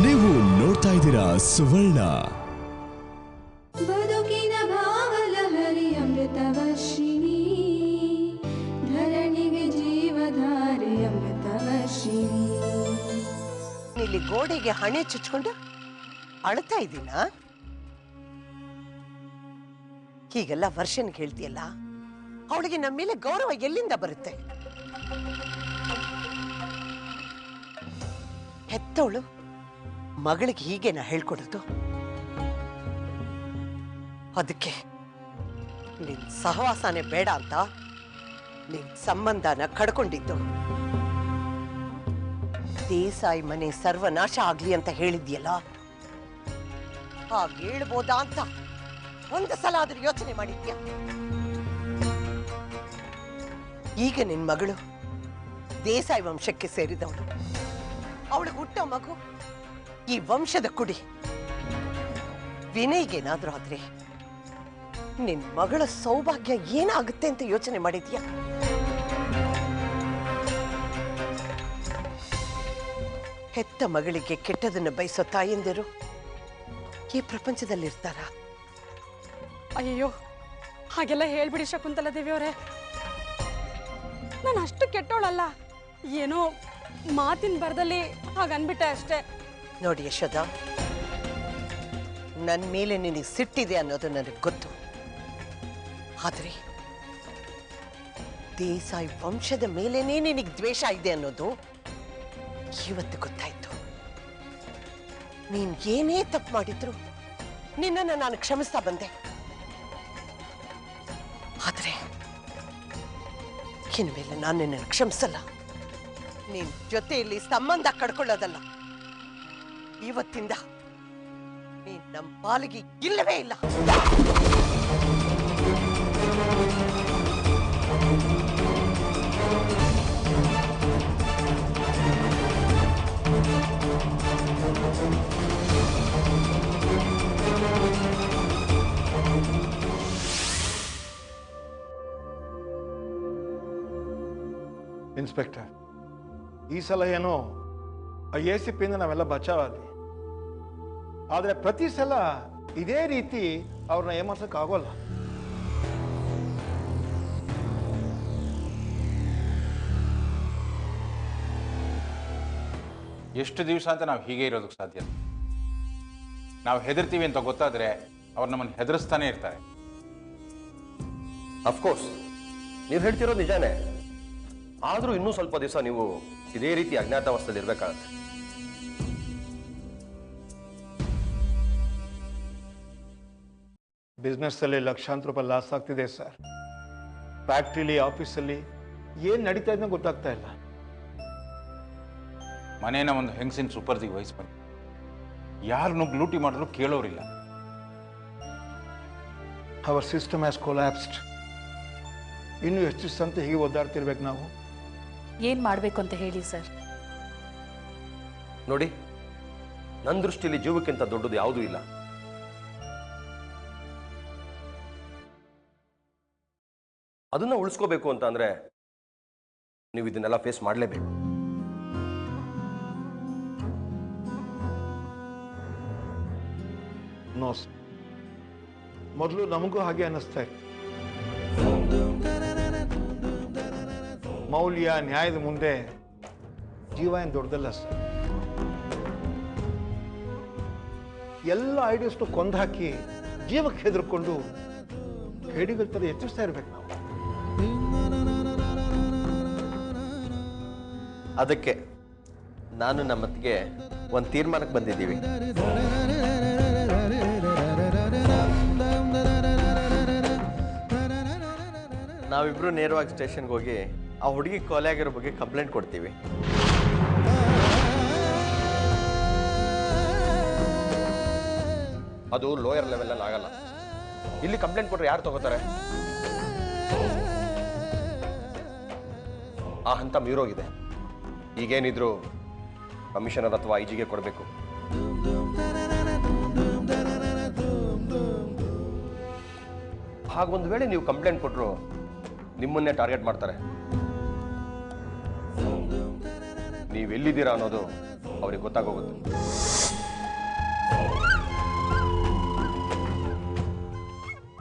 ನೀವು ನೋಡ್ತಾ ಇದ್ದೀರಾ ಸುವರ್ಣ. ಬದುಕಿನ ಭಾವಲಹರಿ ಅಮೃತವರ್ಷಿಣಿ, ಧರಣಿಗೆ ಜೀವಧಾರೆ ಅಮೃತವರ್ಷಿಣಿ. ಇಲ್ಲಿ ಗೋಡೆಗೆ ಹಣೆ ಚುಚ್ಕೊಂಡು ಅಳ್ತಾ ಇದ್ದೀನ? ಹೀಗೆಲ್ಲ ವರ್ಷನ್ ಹೇಳ್ತೀಯಲ್ಲ, ಅವಳಿಗೆ ನಮ್ಮ ಮೇಲೆ ಗೌರವ ಎಲ್ಲಿಂದ ಬರುತ್ತೆ? ಹೆತ್ತವಳು ಮಗಳಿಗೆ ಹೀಗೇನಾ ಹೇಳ್ಕೊಡೋದು? ಅದಕ್ಕೆ ನಿನ್ ಸಹವಾಸನೆ ಬೇಡ ಅಂತ ನಿನ್ ಸಂಬಂಧನ ಕಡ್ಕೊಂಡಿದ್ದು. ದೇಸಾಯಿ ಮನೆ ಸರ್ವನಾಶ ಆಗ್ಲಿ ಅಂತ ಹೇಳಿದ್ಯಲ್ಲ, ಹಾಗೆ ಹೇಳ್ಬೋದಾ ಅಂತ ಒಂದು ಸಲ ಆದ್ರೂ ಯೋಚನೆ ಮಾಡಿದ್ಯಾ? ಈಗ ನಿನ್ ಮಗಳು ದೇಸಾಯಿ ವಂಶಕ್ಕೆ ಸೇರಿದವಳು. ಅವಳಿಗೆ ಹುಟ್ಟೋ ಮಗು ಈ ವಂಶದ ಕುಡಿ. ವಿನಯ್ಗೇನಾದ್ರೂ ಆದ್ರೆ ನಿನ್ ಮಗಳ ಸೌಭಾಗ್ಯ ಏನಾಗುತ್ತೆ ಅಂತ ಯೋಚನೆ ಮಾಡಿದ್ಯಾ? ಹೆತ್ತ ಮಗಳಿಗೆ ಕೆಟ್ಟದನ್ನು ಬಯಸೋ ತಾಯಂದಿರು ಈ ಪ್ರಪಂಚದಲ್ಲಿರ್ತಾರ? ಅಯ್ಯೋ, ಹಾಗೆಲ್ಲ ಹೇಳ್ಬಿಡಿ ಶಕುಂತಲಾ ದೇವಿಯವರೇ. ನಾನು ಅಷ್ಟು ಕೆಟ್ಟೋಳಲ್ಲ, ಏನೋ ಮಾತಿನ ಬರದಲ್ಲಿ ಹಾಗನ್ಬಿಟ್ಟೆ ಅಷ್ಟೇ. ನೋಡಿ ಯಶೋದ, ನನ್ನ ಮೇಲೆ ನಿನಗೆ ಸಿಟ್ಟಿದೆ ಅನ್ನೋದು ನನಗೆ ಗೊತ್ತು. ಆದ್ರೆ ದೇಸಾಯಿ ವಂಶದ ಮೇಲೇನೆ ನಿನಗೆ ದ್ವೇಷ ಇದೆ ಅನ್ನೋದು ಇವತ್ತು ಗೊತ್ತಾಯ್ತು. ನೀನ್ ಏನೇ ತಪ್ಪು ಮಾಡಿದ್ರು ನಿನ್ನನ್ನು ನಾನು ಕ್ಷಮಿಸ್ತಾ ಬಂದೆ. ಆದ್ರೆ ಇನ್ಮೇಲೆ ನಾನು ನಿನ್ನನ್ನು ಕ್ಷಮಿಸಲ್ಲ. ನಿನ್ ಜೊತೆಯಲ್ಲಿ ಸಂಬಂಧ ಕಡ್ಕೊಳ್ಳೋದಲ್ಲ, ಇವತ್ತಿಂದ ನೀನ್ ನಮ್ಮ ಪಾಲಿಗೆ ಇಲ್ಲವೇ ಇಲ್ಲ. ಇನ್ಸ್ಪೆಕ್ಟರ್, ಈ ಸಲ ಏನೋ ACPಯಿಂದ ನಾವೆಲ್ಲ ಬಚಾವಾದ್ವಿ. ಆದರೆ ಪ್ರತಿ ಸಲ ಇದೇ ರೀತಿ ಅವ್ರನ್ನ ಏಮಾರ್ಸಕ್ಕಾಗೋಲ್ಲ. ಎಷ್ಟು ದಿವಸ ಅಂತ ನಾವು ಹೀಗೆ ಇರೋದಕ್ಕೆ ಸಾಧ್ಯ? ನಾವು ಹೆದರ್ತೀವಿ ಅಂತ ಗೊತ್ತಾದ್ರೆ ಅವ್ರು ನಮ್ಮನ್ನು ಹೆದರಿಸ್ತಾನೆ ಇರ್ತಾರೆ. ಅಫ್ಕೋರ್ಸ್ ನೀವು ಹೇಳ್ತಿರೋದು ನಿಜಾನೇ. ಆದರೂ ಇನ್ನೂ ಸ್ವಲ್ಪ ದಿವಸ ನೀವು ಇದೇ ರೀತಿ ಅಜ್ಞಾತಾವಸ್ಥೆಯಲ್ಲಿ ಇರಬೇಕಾಗತ್ತೆ. ಬಿಸ್ನೆಸ್ಸಲ್ಲಿ ಲಕ್ಷಾಂತರ ರೂಪಾಯಿ ಲಾಸ್ ಆಗ್ತಿದೆ ಸರ್. ಫ್ಯಾಕ್ಟ್ರಿಲಿ, ಆಫೀಸಲ್ಲಿ ಏನು ನಡೀತಾ ಇದೆ ಗೊತ್ತಾಗ್ತಾ ಇಲ್ಲ. ಮನೇನ ಒಂದು ಹೆಂಗಸಿನ ಸೂಪರ್ದಿಗೆ ವಹಿಸ್ಬಂದು ಯಾರು ನುಗ್ಗಿ ಲೂಟಿ ಮಾಡಿದ್ರು ಕೇಳೋರಿಲ್ಲ. Our system has collapsed. ಇನ್ನು ಎಷ್ಟು ದಿವಸ ಅಂತ ಹೀಗೆ ಒದ್ದಾಡ್ತಿರ್ಬೇಕು ನಾವು? ಏನ್ ಮಾಡಬೇಕು ಅಂತ ಹೇಳಿ ಸರ್. ನೋಡಿ, ನನ್ನ ದೃಷ್ಟಿಯಲ್ಲಿ ಜೀವಕ್ಕಿಂತ ದೊಡ್ಡದು ಯಾವುದೂ ಇಲ್ಲ. ಅದನ್ನ ಉಳಿಸ್ಕೋಬೇಕು ಅಂತ ಅಂದ್ರೆ ನೀವು ಇದನ್ನೆಲ್ಲ ಫೇಸ್ ಮಾಡಲೇಬೇಕು. ನೋ, ಮೊದಲು ನಮಗೂ ಹಾಗೆ ಅನ್ನಿಸ್ತಾ ಇತ್ತು. ಮೌಲ್ಯ, ನ್ಯಾಯದ ಮುಂದೆ ಜೀವ ಏನು ದೊಡ್ಡದಲ್ಲ ಸರ್. ಎಲ್ಲ ಐಡಿಯಾಸ್ನು ಕೊಂದು ಹಾಕಿ ಜೀವಕ್ಕೆ ಹೆದರ್ಕೊಂಡು ಹೇಡಿಗಳ ಥರ ಎಚ್ಚರಿಸ್ತಾ ಇರ್ಬೇಕು ನಾವು. ಅದಕ್ಕೆ ನಾನು ನಮ್ಮತ್ತಿಗೆ ಒಂದು ತೀರ್ಮಾನಕ್ಕೆ ಬಂದಿದ್ದೀವಿ. ನಾವಿಬ್ರು ನೇರವಾಗಿ ಸ್ಟೇಷನ್ಗೆ ಹೋಗಿ ಆ ಹುಡುಗಿ ಕೊಲೆ ಆಗಿರೋ ಬಗ್ಗೆ ಕಂಪ್ಲೇಂಟ್ ಕೊಡ್ತೀವಿ. ಅದು ಲೋಯರ್ ಲೆವೆಲಲ್ಲಿ ಆಗಲ್ಲ. ಇಲ್ಲಿ ಕಂಪ್ಲೇಂಟ್ ಕೊಟ್ರೆ ಯಾರು ತಗೋತಾರೆ? ಆ ಹಂತ ಮೀರೋಗಿದೆ. ಈಗೇನಿದ್ರು ಕಮಿಷನರ್ ಅಥವಾ IGಗೆ ಕೊಡಬೇಕು. ಹಾಗೊಂದು ವೇಳೆ ನೀವು ಕಂಪ್ಲೇಂಟ್ ಕೊಟ್ಟರು ನಿಮ್ಮನ್ನೇ ಟಾರ್ಗೆಟ್ ಮಾಡ್ತಾರೆ. ನೀವೆಲ್ಲಿದ್ದೀರಾ ಅನ್ನೋದು ಅವ್ರಿಗೆ ಗೊತ್ತಾಗೋಗುತ್ತೆ.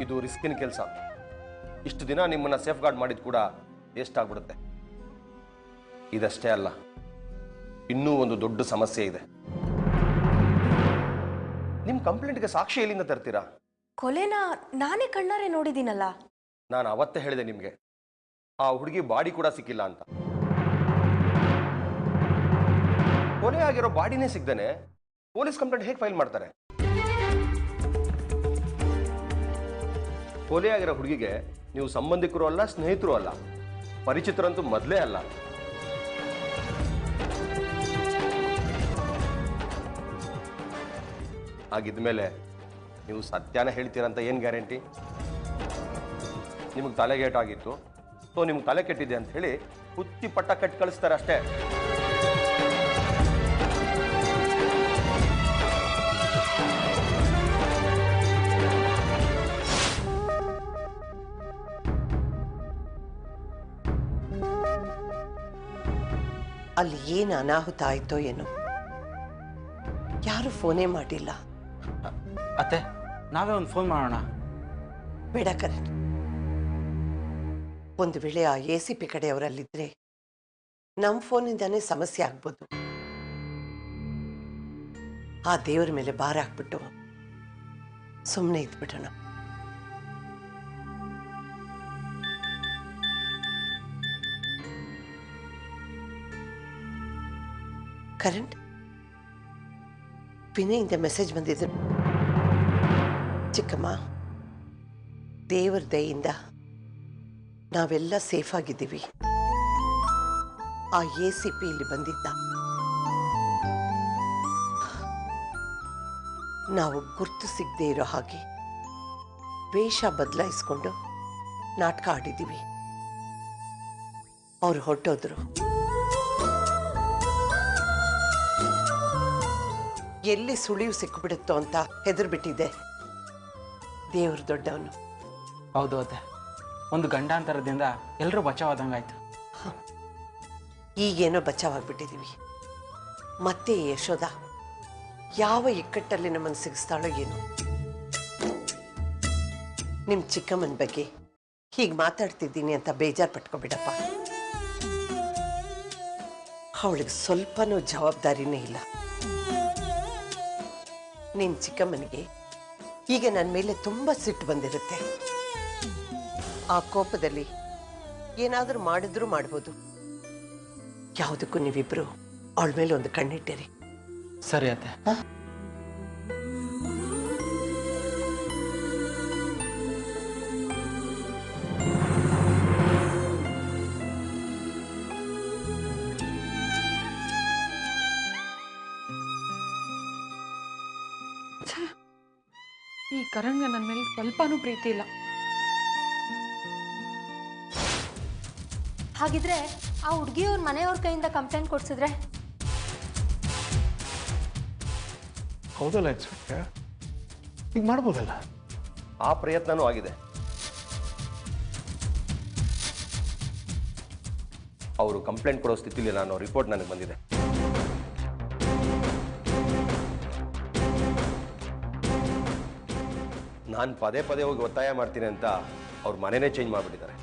ಇದು ರಿಸ್ಕಿನ ಕೆಲಸ. ಇಷ್ಟು ದಿನ ನಿಮ್ಮನ್ನ ಸೇಫ್ ಗಾರ್ಡ್ ಮಾಡಿದ್ ಕೂಡ ವೇಸ್ಟ್ ಆಗ್ಬಿಡುತ್ತೆ. ಇದಷ್ಟೇ ಅಲ್ಲ, ಇನ್ನೂ ಒಂದು ದೊಡ್ಡ ಸಮಸ್ಯೆ ಇದೆ. ನಿಮ್ಮ ಕಂಪ್ಲೇಂಟ್ಗೆ ಸಾಕ್ಷಿ ಎಲ್ಲಿಂದ ತರ್ತೀರಾ? ಕೊಲೆನ ನಾನೇ ಕಣ್ಣಾರೆ ನೋಡಿದ್ದೀನಲ್ಲ. ನಾನು ಅವತ್ತೇ ಹೇಳಿದೆ ನಿಮಗೆ, ಆ ಹುಡುಗಿ ಬಾಡಿ ಕೂಡ ಸಿಕ್ಕಿಲ್ಲ ಅಂತ. ಕೊಲೆ ಆಗಿರೋ ಬಾಡಿನೇ ಸಿಗ್ದೇನೆ ಪೊಲೀಸ್ ಕಂಪ್ಲೇಂಟ್ ಹೇಗೆ ಫೈಲ್ ಮಾಡ್ತಾರೆ? ಕೊಲೆ ಆಗಿರೋ ಹುಡುಗಿಗೆ ನೀವು ಸಂಬಂಧಿಕರು ಅಲ್ಲ, ಸ್ನೇಹಿತರು ಅಲ್ಲ, ಪರಿಚಿತರಂತೂ ಮೊದಲೇ ಅಲ್ಲ. ಹಾಗಿದ್ಮೇಲೆ ನೀವು ಸತ್ಯನ ಹೇಳ್ತೀರಂತ ಏನು ಗ್ಯಾರಂಟಿ? ನಿಮಗೆ ತಲೆಗೇಟಾಗಿತ್ತು, ಸೊ ನಿಮ್ಗೆ ತಲೆ ಕೆಟ್ಟಿದೆ ಅಂತ ಹೇಳಿ ಹುಚ್ಚಿ ಪಟ್ಟ ಕಟ್ಟಿ ಕಳಿಸ್ತಾರೆ ಅಷ್ಟೇ. ಅಲ್ಲಿ ಏನು ಅನಾಹುತ ಆಯ್ತೋ ಏನೋ, ಯಾರು ಫೋನೇ ಮಾಡಿಲ್ಲ. ಅತ್ತೆ, ನಾವೇ ಒಂದು ಫೋನ್ ಮಾಡೋಣ. ಬೇಡ ಕರಣ್, ಒಂದು ವೇಳೆ ಆ ACP ಕಡೆಯವರಲ್ಲಿದ್ರೆ ನಮ್ಮ ಫೋನಿಂದಾನೇ ಸಮಸ್ಯೆ ಆಗ್ಬೋದು. ಆ ದೇವರ ಮೇಲೆ ಭಾರ ಹಾಕ್ಬಿಟ್ಟು ಸುಮ್ಮನೆ ಇದ್ಬಿಡೋಣ. ಕರಣ್, ವಿನಯಿಂದ ಮೆಸೇಜ್ ಬಂದಿದ್ರು. ಚಿಕ್ಕಮ್ಮ, ದೇವರ ದಯೆಯಿಂದ ನಾವೆಲ್ಲ ಸೇಫ್ ಆಗಿದ್ದೀವಿ. ಆ ACP ಇಲ್ಲಿ ಬಂದಿದ್ದ. ನಾವು ಗುರ್ತು ಸಿಗದೆ ಇರೋ ಹಾಗೆ ವೇಷ ಬದಲಾಯಿಸ್ಕೊಂಡು ನಾಟಕ ಆಡಿದ್ದೀವಿ. ಅವ್ರು ಹೊರಟೋದ್ರು. ಎಲ್ಲಿ ಸುಳಿವು ಸಿಕ್ಕಿಬಿಡುತ್ತೋ ಅಂತ ಹೆದರ್ಬಿಟ್ಟಿದೆ. ದೇವರು ದೊಡ್ಡವನು. ಹೌದು ಅತ್ತೆ, ಒಂದು ಗಂಡಾಂತರದಿಂದ ಎಲ್ಲರೂ ಬಚಾವಾದಂಗಾಯ್ತು. ಈಗೇನೋ ಬಚಾವಾಗ್ಬಿಟ್ಟಿದ್ದೀವಿ. ಮತ್ತೆ ಯಶೋಧ ಯಾವ ಇಕ್ಕಟ್ಟಲ್ಲಿ ನಮ್ಮನ್ನು ಸಿಗಿಸ್ತಾಳೋ ಏನೋ. ನಿಮ್ಮ ಚಿಕ್ಕಮ್ಮನ ಬಗ್ಗೆ ಹೀಗೆ ಮಾತಾಡ್ತಿದ್ದೀನಿ ಅಂತ ಬೇಜಾರು ಪಟ್ಕೊಬಿಡಪ್ಪ. ಅವಳಿಗೆ ಸ್ವಲ್ಪನೂ ಜವಾಬ್ದಾರಿನೇ ಇಲ್ಲ. ನಿನ್ನ ಚಿಕ್ಕಮ್ಮನಿಗೆ ಈಗ ನನ್ನ ಮೇಲೆ ತುಂಬ ಸಿಟ್ಟು ಬಂದಿರುತ್ತೆ. ಆ ಕೋಪದಲ್ಲಿ ಏನಾದರೂ ಮಾಡಿದ್ರೂ ಮಾಡ್ಬೋದು. ಯಾವುದಕ್ಕೂ ನೀವಿಬ್ರು ಅವಳ ಮೇಲೆ ಒಂದು ಕಣ್ಣಿಟ್ಟಿರಿ. ಸರಿ ಅತ್ತೆ. ಈ ಕರಣ್ಗೆ ನನ್ನ ಮೇಲೆ ಸ್ವಲ್ಪನೂ ಪ್ರೀತಿ ಇಲ್ಲ. ಹಾಗಿದ್ರೆ ಆ ಹುಡುಗಿಯವ್ರ ಮನೆಯವ್ರ ಕೈಯಿಂದ ಕಂಪ್ಲೇಂಟ್ ಕೊಡ್ಸಿದ್ರೆ? ಹೌದಲ್ಲ ಇನ್ಸ್ಪೆಕ್ಟರ್, ಈಗ ಮಾಡ್ಬೋದಲ್ಲ. ಆ ಪ್ರಯತ್ನನೂ ಆಗಿದೆ. ಅವರು ಕಂಪ್ಲೇಂಟ್ ಕೊಡೋ ಸ್ಥಿತಿಲಿಲ್ಲ ಅನ್ನೋ ರಿಪೋರ್ಟ್ ನನಗೆ ಬಂದಿದೆ. ನಾನು ಪದೇ ಪದೇ ಹೋಗಿ ಒತ್ತಾಯ ಮಾಡ್ತೀನಿ ಅಂತ ಅವ್ರ ಮನೆನೇ ಚೇಂಜ್ ಮಾಡಿಬಿಟ್ಟಿದ್ದಾರೆ.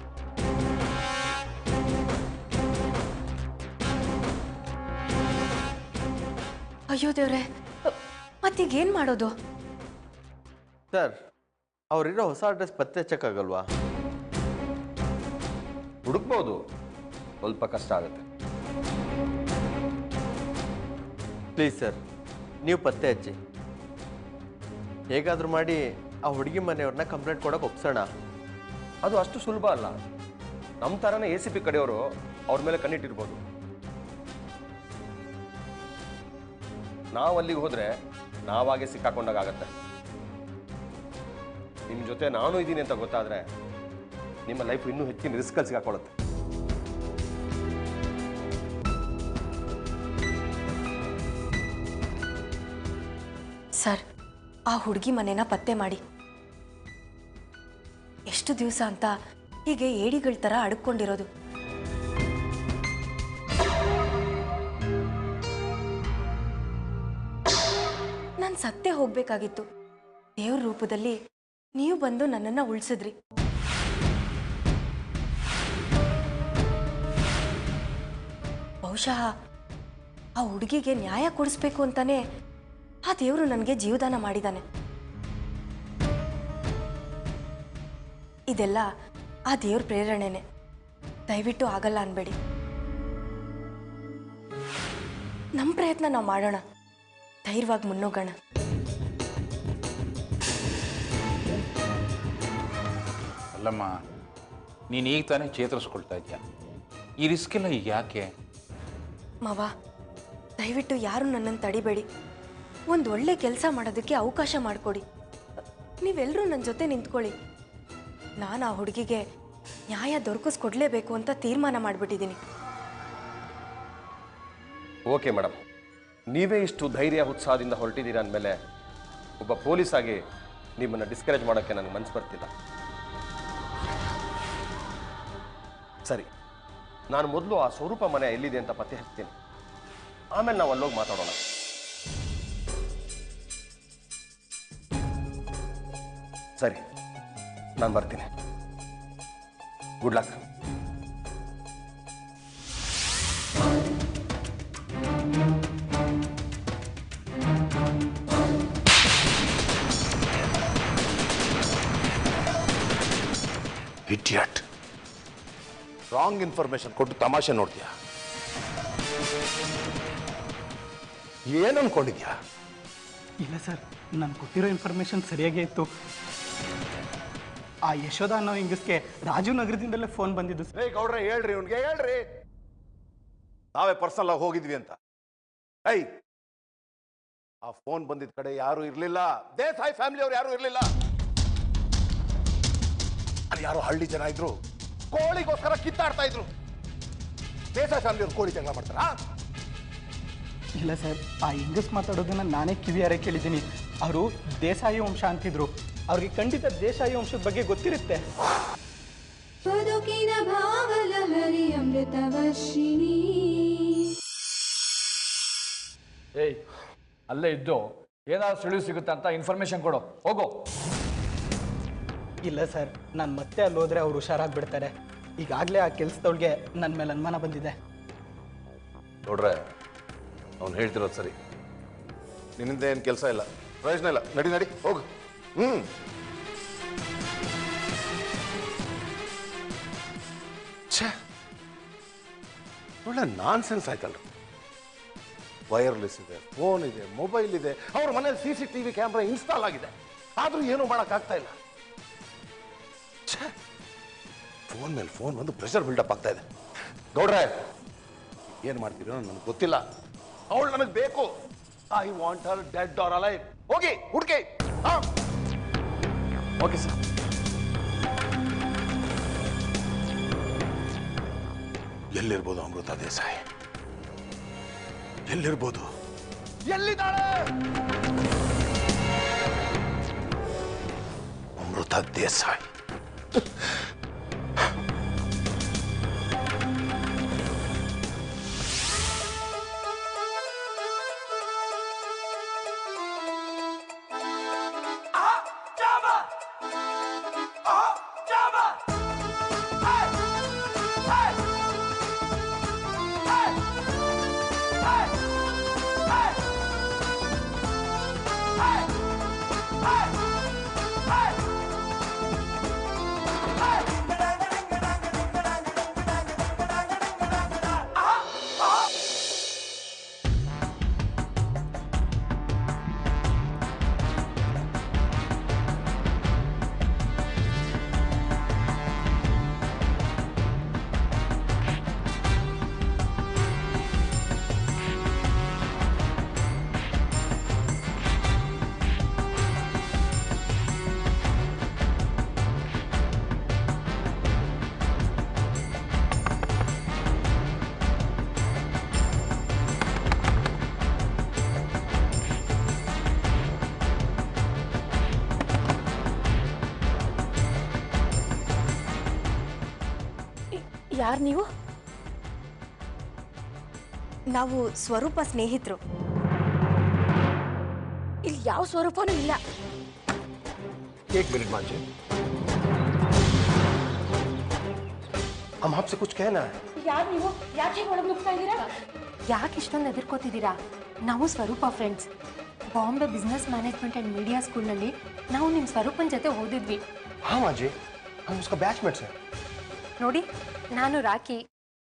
ಅಯ್ಯೋ ದೇವ್ರೆ, ಮತ್ತೀಗೇನು ಮಾಡೋದು? ಸರ್, ಅವರಿರೋ ಹೊಸ ಅಡ್ರೆಸ್ ಪತ್ತೆ ಹಚ್ಚಕ್ಕಾಗಲ್ವಾ? ಹುಡುಕ್ಬೋದು, ಸ್ವಲ್ಪ ಕಷ್ಟ ಆಗುತ್ತೆ. ಪ್ಲೀಸ್ ಸರ್, ನೀವು ಪತ್ತೆ ಹಚ್ಚಿ. ಹೇಗಾದರೂ ಮಾಡಿ ಆ ಹುಡುಗಿ ಮನೆಯವ್ರನ್ನ ಕಂಪ್ಲೇಂಟ್ ಕೊಡೋಕೆ ಒಪ್ಸೋಣ. ಅದು ಅಷ್ಟು ಸುಲಭ ಅಲ್ಲ. ನಮ್ಮ ಥರನೇ ACP ಕಡೆಯವರು ಅವ್ರ ಮೇಲೆ ಕಣ್ಣಿಟ್ಟಿರ್ಬೋದು. ನಾವು ಅಲ್ಲಿಗೆ ಹೋದರೆ ನಾವಾಗೆ ಸಿಕ್ಕಾಕೊಂಡಾಗತ್ತೆ. ನಿಮ್ಮ ಜೊತೆ ನಾನು ಇದ್ದೀನಿ ಅಂತ ಗೊತ್ತಾದರೆ ನಿಮ್ಮ ಲೈಫ್ ಇನ್ನೂ ಹೆಚ್ಚಿನ ರಿಸ್ಕಲ್ಲಿ ಸಿಕ್ಕಾಕೊಳ್ಳುತ್ತೆ. ಸರ್, ಆ ಹುಡುಗಿ ಮನೆನ ಪತ್ತೆ ಮಾಡಿ. ಎಷ್ಟು ದಿವಸ ಅಂತ ಹೀಗೆ ಏಡಿಗಳ ಥರ ಅಡ್ಕೊಂಡಿರೋದು. ನಾನು ಸತ್ತೇ ಹೋಗ್ಬೇಕಾಗಿತ್ತು. ದೇವ್ರ ರೂಪದಲ್ಲಿ ನೀವು ಬಂದು ನನ್ನನ್ನು ಉಳಿಸಿದ್ರಿ. ಬಹುಶಃ ಆ ಹುಡುಗಿಗೆ ನ್ಯಾಯ ಕೊಡಿಸ್ಬೇಕು ಅಂತಾನೆ ಆ ದೇವರು ನನಗೆ ಜೀವದಾನ ಮಾಡಿದ್ದಾನೆ. ಇದೆಲ್ಲ ಆ ದೇವ್ರ ಪ್ರೇರಣೆನೆ. ದಯವಿಟ್ಟು ಆಗಲ್ಲ ಅನ್ಬೇಡಿ. ನಮ್ಮ ಪ್ರಯತ್ನ ನಾವು ಮಾಡೋಣ, ಧೈರ್ಯವಾಗಿ ಮುನ್ನೋಗೋಣ. ಅಲ್ಲಮ್ಮ, ನೀನು ಈಗ ತಾನೇ ಚೇತರಿಸ್ಕೊಳ್ತಾ ಇದೆಯಾ? ಈ ರಿಸ್ಕ್ ಎಲ್ಲ ಈಗ ಯಾಕೆ? ಮಾವ, ದಯವಿಟ್ಟು ಯಾರು ನನ್ನನ್ನು ತಡಿಬೇಡಿ. ಒಂದು ಒಳ್ಳೆ ಕೆಲಸ ಮಾಡೋದಕ್ಕೆ ಅವಕಾಶ ಮಾಡಿಕೊಡಿ. ನೀವೆಲ್ಲರೂ ನನ್ನ ಜೊತೆ ನಿಂತ್ಕೊಳ್ಳಿ. ನಾನು ಆ ಹುಡುಗಿಗೆ ನ್ಯಾಯ ದೊರಕಿಸ್ಕೊಡ್ಲೇಬೇಕು ಅಂತ ತೀರ್ಮಾನ ಮಾಡಿಬಿಟ್ಟಿದ್ದೀನಿ. ಓಕೆ ಮೇಡಮ್, ನೀವೇ ಇಷ್ಟು ಧೈರ್ಯ ಉತ್ಸಾಹದಿಂದ ಹೊರಟಿದ್ದೀರಾ ಅಂದಮೇಲೆ ಒಬ್ಬ ಪೊಲೀಸ್ ಆಗಿ ನಿಮ್ಮನ್ನು ಡಿಸ್ಕರೇಜ್ ಮಾಡೋಕ್ಕೆ ನನಗೆ ಮನಸ್ಸು ಬರ್ತಿಲ್ಲ. ಸರಿ, ನಾನು ಮೊದಲು ಆ ಸ್ವರೂಪ ಮನೆ ಎಲ್ಲಿದೆ ಅಂತ ಪತ್ತೆ ಹಚ್ತೀನಿ. ಆಮೇಲೆ ನಾವು ಅಲ್ಲೋಗಿ ಮಾತಾಡೋಣ. ಸರಿ, ನಾನು ಬರ್ತೀನಿ. Good luck. Idiot, wrong information ಕೊಟ್ಟು ತಮಾಷೆ ನೋಡ್ತೀಯಾ? ಏನು ಅನ್ಕೊಂಡಿದ್ಯಾ? ಇಲ್ಲ ಸರ್, ನಾನು ಕೊಟ್ಟಿರೋ ಇನ್ಫಾರ್ಮೇಷನ್ ಸರಿಯಾಗೇ ಇತ್ತು. ಆ ಯಶೋಧ ಅನ್ನೋ ಹಿಂಗಸ್ಗೆ ರಾಜೀವ್ ನಗರದಿಂದಲೇ ಫೋನ್ ಬಂದಿದ್ದು ಸರ್. ಏಯ್ ಗೌಡ್ರೆ, ಹೇಳ್ರಿ ಅವ್ನಿಗೆ, ಹೇಳ್ರಿ ನಾವೇ ಪರ್ಸನಲ್ ಆಗಿ ಹೋಗಿದ್ವಿ ಅಂತ. ಐ ಆ ಫೋನ್ ಬಂದಿದ್ದ ಕಡೆ ಯಾರು ಇರ್ಲಿಲ್ಲ. ದೇಸಾಯಿ ಫ್ಯಾಮಿಲಿ ಅವ್ರು ಯಾರು ಇರ್ಲಿಲ್ಲ. ಅಲ್ಲಿ ಯಾರೋ ಹಳ್ಳಿ ಜನ ಇದ್ರು, ಕೋಳಿಗೋಸ್ಕರ ಕಿತ್ತಾಡ್ತಾ ಇದ್ರು. ದೇಸಾಯಿ ಫ್ಯಾಮಿಲಿ ಅವ್ರು ಕೋಳಿ ಜಗಳ ಮಾಡ್ತಾರಾ? ಇಲ್ಲ ಸರ್, ಆ ಹೆಂಗಸ್ ಮಾತಾಡೋದನ್ನ ನಾನೇ ಕಿವಿಯಾರೆ ಕೇಳಿದ್ದೀನಿ. ಅವರು ದೇಸಾಯಿ ವಂಶ ಅಂತಿದ್ರು. ಅವ್ರಿಗೆ ಖಂಡಿತ ದೇಸಾಯಿ ವಂಶದ ಬಗ್ಗೆ ಗೊತ್ತಿರುತ್ತೆ. ಬದುಕಿನ ಭಾವಲಹರಿ ಅಮೃತವರ್ಷಿಣಿ. ಏಯ್, ಅಲ್ಲೇ ಇದ್ದು ಏನಾದ್ರು ಸುಳಿವು ಸಿಗುತ್ತೆ ಅಂತ ಇನ್ಫಾರ್ಮೇಶನ್ ಕೊಡು, ಹೋಗು. ಇಲ್ಲ ಸರ್, ನಾನು ಮತ್ತೆ ಅಲ್ಲಿ ಹೋದ್ರೆ ಅವ್ರು ಹುಷಾರಾಗ್ಬಿಡ್ತಾರೆ. ಈಗಾಗಲೇ ಆ ಕೆಲಸದೊಳಗೆ ನನ್ನ ಮೇಲೆ ಅನುಮಾನ ಬಂದಿದೆ. ನೋಡ್ರೆ, ಅವ್ನು ಹೇಳ್ತಿರೋದು ಸರಿ. ನಿನ್ನಿಂದ ಏನು ಕೆಲಸ ಇಲ್ಲ, ಪ್ರಯೋಜನ ಇಲ್ಲ. ನಡಿ ನಡಿ, ಹೋಗು. ಒಳ್ಳೆ ನಾನ್ ಸೆನ್ಸ್ ಆಯ್ತಲ್ರಿ. ವೈರ್ಲೆಸ್ ಇದೆ, ಫೋನ್ ಇದೆ, ಮೊಬೈಲ್ ಇದೆ, ಅವ್ರ ಮನೇಲಿ CCTV ಕ್ಯಾಮ್ರಾ ಇನ್ಸ್ಟಾಲ್ ಆಗಿದೆ. ಆದ್ರೂ ಏನೂ ಮಾಡೋಕ್ಕಾಗ್ತಾ ಇಲ್ಲ. ಫೋನ್ ಮೇಲೆ ಫೋನ್ ಒಂದು ಪ್ರೆಷರ್ ಬಿಲ್ಡಪ್ ಆಗ್ತಾ ಇದೆ. ಗೌಡ್ರೆ, ಏನು ಮಾಡ್ತೀರೋ ನನಗೆ ಗೊತ್ತಿಲ್ಲ. ಅವಳು ನನಗೆ ಬೇಕು. I want her dead or alive. ಹೋಗಿ ಹುಡುಕಿ. Okay sir. ಎಲ್ಲಿರ್ಬೋದು ಅಮೃತ ದೇಸಾಯಿ? ಎಲ್ಲಿರ್ಬೋದು? ಎಲ್ಲಿದ್ದಾಳೆ ಅಮೃತ ದೇಸಾಯಿ? Hey! ಯಾರು ನೀವು? ನಾವು ಸ್ವರೂಪ ಸ್ನೇಹಿತರು. ಇಲ್ಲಿ ಯಾವ ಸ್ವರೂಪನೂ ಇಲ್ಲ. एक मिनट मान जी, हम आपसे कुछ कहना है. ಯಾರು ನೀವು? ಯಾಕೆ ಒಳಗೆ ನುಗ್ತಾ ಇದ್ದೀರಾ? ಯಾಕೆ ಇಷ್ಟೊಂದು ಎದುರ್ಕೋತಿದ್ದೀರಾ? ನಾವು ಸ್ವರೂಪ friends. Bombay business management and media ಸ್ಕೂಲ್ನಲ್ಲಿ ನಾವು ನಿಮ್ಮ ಸ್ವರೂಪನ ಜೊತೆ ಓದಿದ್ವಿ. हाँ माँ जी, हम उसका बैचमेट्स हैं. ನೋಡಿ, ನಾನು ರಾಕಿ,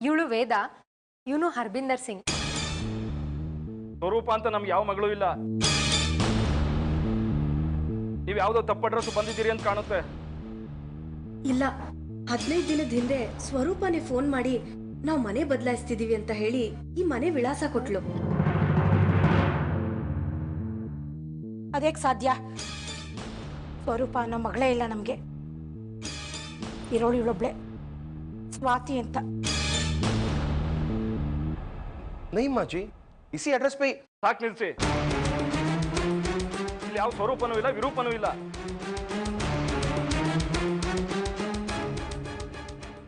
ಇವಳು ವೇದ, ಇವನು ಹರ್ಬಿಂದರ್ ಸಿಂಗ್. ಸ್ವರೂಪ ಅಂತ ನಮ್ಗೆ ಯಾವ ಮಗಳು ಇಲ್ಲ. ನೀವು ಯಾವುದೋ ತಪ್ಪು ಅಡ್ರೆಸ್ ಬಂದಿದ್ದೀರಿ ಅಂತ ಕಾಣುತ್ತೆ. ಇಲ್ಲ, 15 ದಿನದ ಹಿಂದೆ ಸ್ವರೂಪನೇ ಫೋನ್ ಮಾಡಿ ನಾವು ಮನೆ ಬದಲಾಯಿಸ್ತಿದೀವಿ ಅಂತ ಹೇಳಿ ಈ ಮನೆ ವಿಳಾಸ ಕೊಟ್ಲು. ಅದೇಕ್ ಸಾಧ್ಯ? ಸ್ವರೂಪ ಅನ್ನೋ ಮಗಳೇ ಇಲ್ಲ ನಮಗೆ. ಇರೋಳು ಇವಳೊಬ್ಳೆ, ಸ್ವಾತಿ ಅಂತ. नहीं माँ जी, इसी एड्रेस पे. ಸಾಕು ನಿಲ್ಸಿ. ಇಲ್ಲಿ ಯಾವ ಸ್ವರೂಪನೂ ಇಲ್ಲ, ವಿರೂಪನೂ ಇಲ್ಲ.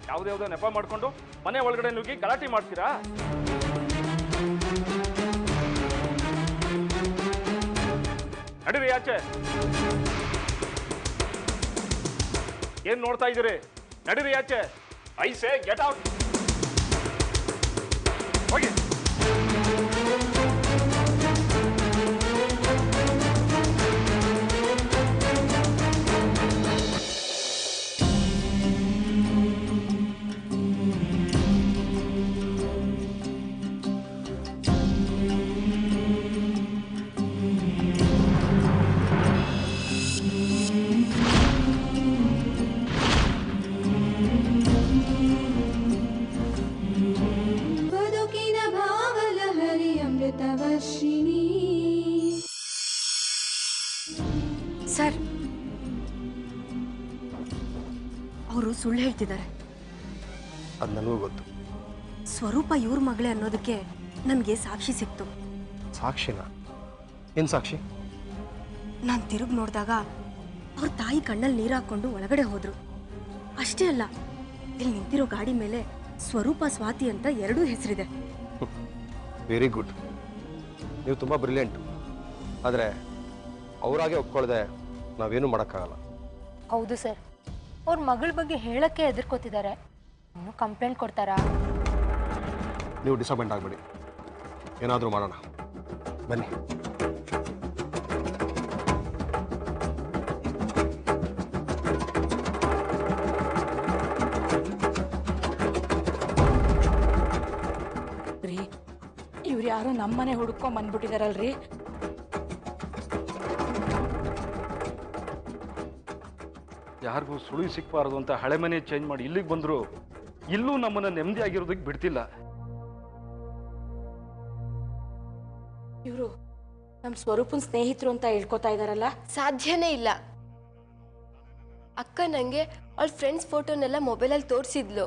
ಯಾವುದ್ಯಾವುದೋ ನೆಪ ಮಾಡ್ಕೊಂಡು ಮನೆ ಒಳಗಡೆ ನುಗ್ಗಿ ಗಲಾಟೆ ಮಾಡ್ತೀರಾ? ನಡೀರಿ ಆಚೆ. ಏನ್ ನೋಡ್ತಾ ಇದ್ದೀರಿ? ನಡೀರಿ ಆಚೆ. I say get out. ಹೋಗಿ. ಬದುಕಿನ ಭಾವಲಹರಿ ಅಮೃತವರ್ಷಿಣಿ. ಸರ್, ಅವರು ಸುಳ್ಳು ಹೇಳ್ತಿದ್ದಾರೆ. ಅದು ನನಗೂ ಗೊತ್ತು. ಸ್ವರೂಪ ಇವ್ರ ಮಗಳೇ ಅನ್ನೋದಕ್ಕೆ ನನಗೆ ಸಾಕ್ಷಿ ಸಿಕ್ತು. ಸಾಕ್ಷಿನ? ಏನು ಸಾಕ್ಷಿ? ನಾನು ತಿರುಗಿ ನೋಡಿದಾಗ ಅವ್ರ ತಾಯಿ ಕಣ್ಣಲ್ಲಿ ನೀರು ಹಾಕೊಂಡು ಒಳಗಡೆ ಹೋದ್ರು. ಅಷ್ಟೇ ಅಲ್ಲ, ಇಲ್ಲಿ ನಿಂತಿರೋ ಗಾಡಿ ಮೇಲೆ ಸ್ವರೂಪ ಸ್ವಾತಿ ಅಂತ 2 ಹೆಸರಿದೆ. Very good. ನೀವು ತುಂಬ ಬ್ರಿಲಿಯಂಟ್. ಆದರೆ ಅವರಾಗೆ ಒಪ್ಕೊಳ್ಳದೆ ನಾವೇನು ಮಾಡೋಕ್ಕಾಗಲ್ಲ. ಹೌದು ಸರ್, ಅವ್ರ ಮಗಳ ಬಗ್ಗೆ ಹೇಳಕ್ಕೆ ಎದುರ್ಕೋತಿದ್ದಾರೆ. ಇನ್ನು ಕಂಪ್ಲೇಂಟ್ ಕೊಡ್ತಾರಾ? ನೀವು ಡಿಸಪಾಯಿಂಟ್ ಆಗಬೇಡಿ, ಏನಾದರೂ ಮಾಡೋಣ. ಬನ್ನಿ. ರೀ, ಇವ್ರು ಯಾರೋ ನಮ್ಮನೆ ಹುಡ್ಕೊಂಡ್ ಬಂದ್ಬಿಟ್ಟಿದಾರಲ್ರಿ. ಯಾರಿಗೂ ಸುಳಿ ಸಿಕ್ಬಾರದು ಅಂತ ಹಳೆ ಮನೆ ಚೇಂಜ್ ಮಾಡಿ ಇಲ್ಲಿಗೆ ಬಂದ್ರು. ಇಲ್ಲೂ ನಮ್ಮನ್ನ ನೆಮ್ಮದಿ ಆಗಿರೋದಕ್ಕೆ ಬಿಡ್ತಿಲ್ಲ. ಇವರು ನಮ್ಮ ಸ್ವರೂಪನ ಸ್ನೇಹಿತರು ಅಂತ ಹೇಳ್ಕೊತಾ ಇದಾರಲ್ಲ. ಸಾಧ್ಯನೇ ಇಲ್ಲ. ಅಕ್ಕ ನಂಗೆ ಅವಳ ಫ್ರೆಂಡ್ಸ್ ಫೋಟೋನೆಲ್ಲ ಮೊಬೈಲಲ್ಲಿ ತೋರಿಸಿದ್ಲು.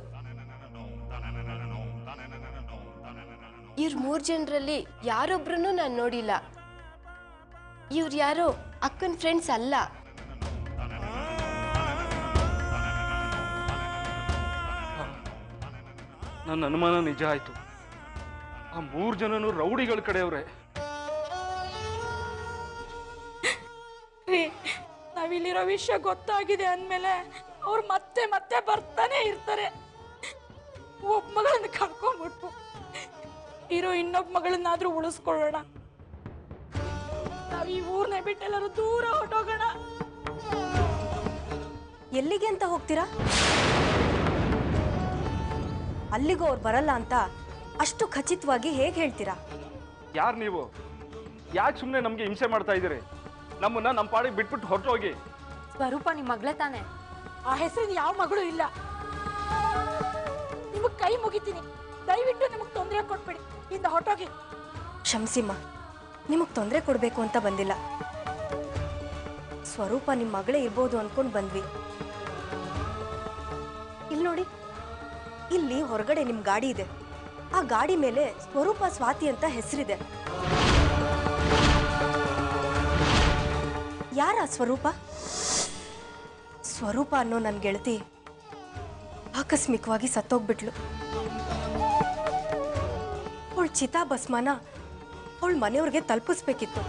ಇವ್ರ 3 ಜನರಲ್ಲಿ ಯಾರೊಬ್ರು ನಾನು ನೋಡಿಲ್ಲ. ಇವ್ರು ಯಾರೋ ಅಕ್ಕನ ಫ್ರೆಂಡ್ಸ್ ಅಲ್ಲ. ನನ್ನ ಅನುಮಾನ ನಿಜ ಆಯ್ತು. ಆ 3 ಜನನು ರೌಡಿಗಳ ಕಡೆಯವ್ರೆ. ನಾವಿಲ್ಲಿರೋ ವಿಷಯ ಗೊತ್ತಾಗಿದೆ ಅಂದಮೇಲೆ ಅವ್ರು ಮತ್ತೆ ಮತ್ತೆ ಬರ್ತಾನೆ ಇರ್ತಾರೆ. ಒಬ್ಬ ಮಗಳನ್ನ ಕಳ್ಕೊಂಡ್ಬಿಟ್ಟು ಇರೋ ಇನ್ನೊಬ್ಬ ಮಗಳನ್ನಾದ್ರೂ ಉಳಿಸ್ಕೊಳ್ಳೋಣ. ನಾವ್ ಈ ಊರ್ನ ಬಿಟ್ಟೆಲ್ಲರೂ ದೂರ ಹೊಟ್ಟೋಗೋಣ. ಎಲ್ಲಿಗೆ ಅಂತ ಹೋಗ್ತೀರಾ? ಅಲ್ಲಿಗೂ ಅವ್ರು ಬರಲ್ಲ ಅಂತ ಅಷ್ಟು ಖಚಿತವಾಗಿ ಹೇಗೆ ಹೇಳ್ತೀರಾ? ಯಾರು ನೀವು? ಯಾಕೆ ಸುಮ್ಮನೆ ನಮ್ಗೆ ಹಿಂಸೆ ಮಾಡ್ತಾ ಇದ್ದೀರಿ? ನಮ್ಮನ್ನ ನಮ್ಮ ಪಾಡಿಗೆ ಬಿಟ್ಬಿಟ್ಟು ಹೊರಟೋಗಿ. ಸ್ವರೂಪ ನಿಮ್ಮ ಮಗಳೇ ತಾನೆ? ಆ ಹೆಸರಿನ ಯಾವ ಮಗಳು ಇಲ್ಲ. ನಿಮಗ್ ಕೈ ಮುಗಿತೀನಿ, ದಯವಿಟ್ಟು ನಿಮಗ್ ತೊಂದರೆ ಕೊಟ್ಬಿಡಿ. ಇಂದ ಹೊರಟೋಗಿ. ಕ್ಷಮಿಸಿಮ್ಮ, ನಿಮಗ್ ತೊಂದರೆ ಕೊಡ್ಬೇಕು ಅಂತ ಬಂದಿಲ್ಲ. ಸ್ವರೂಪ ನಿಮ್ಮ ಮಗಳೇ ಇರ್ಬೋದು ಅನ್ಕೊಂಡು ಬಂದ್ವಿ. ಇಲ್ಲಿ ನೋಡಿ, ಇಲ್ಲಿ ಹೊರಗಡೆ ನಿಮ್ ಗಾಡಿ ಇದೆ. ಆ ಗಾಡಿ ಮೇಲೆ ಸ್ವರೂಪ ಸ್ವಾತಿ ಅಂತ ಹೆಸರಿದೆ. ಯಾರ ಸ್ವರೂಪ? ಸ್ವರೂಪ ಅನ್ನೋ ನನ್ನ ಗೆಳತಿ ಆ ಆಕಸ್ಮಿಕವಾಗಿ ಸತ್ತೋಗ್ಬಿಟ್ಲು. ಅವಳ ಚಿತಾಭಸ್ಮನ ಅವಳ ಮನೆಯವ್ರಿಗೆ ತಲುಪಿಸ್ಬೇಕಿತ್ತು.